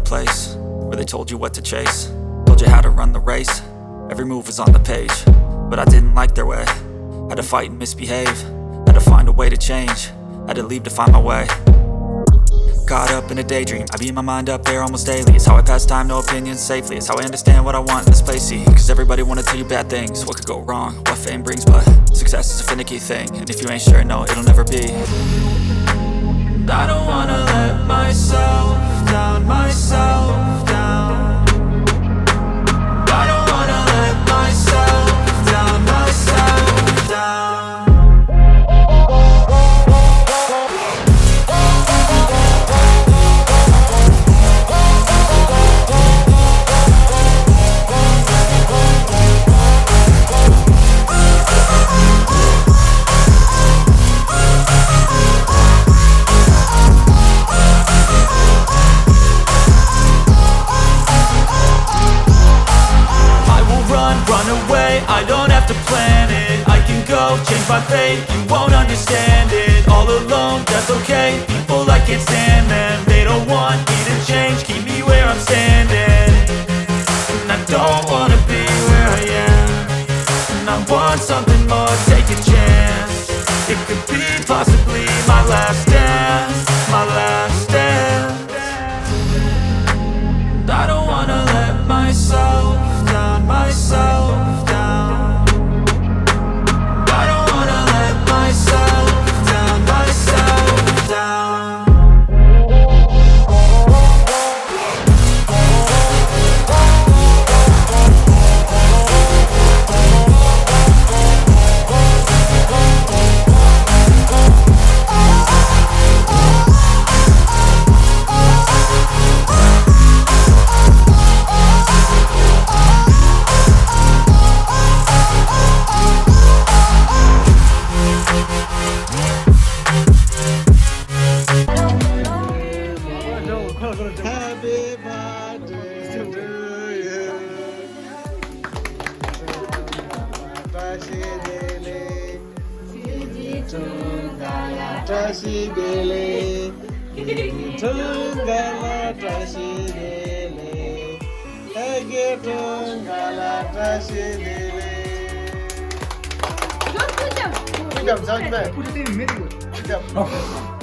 place where they told you what to chase, told you how to run the race. Every move was on the page, but I didn't like their way. Had to fight and misbehave, had to find a way to change, had to leave to find my way. Caught up in a daydream, I beat my mind up there almost daily. It's how I pass time, no opinions safely. It's how I understand what I want in this place, see. Cause everybody wanna tell you bad things, what could go wrong, what fame brings. But success is a finicky thing, and if you ain't sure, no, it'll never be. I don't wanna let myself down, myself down. I don't wanna let myself down, myself down. I don't have to plan it, I can go change my fate. You won't understand it, all alone, that's okay. People I can't stand them, they don't want me to change. Keep me where I'm standing, and I don't wanna be where I am. And I want something more, take a chance. It could be possibly my last dance, my last dance. I don't wanna let myself down, myself down. Happy birthday to you. Good job. Good job.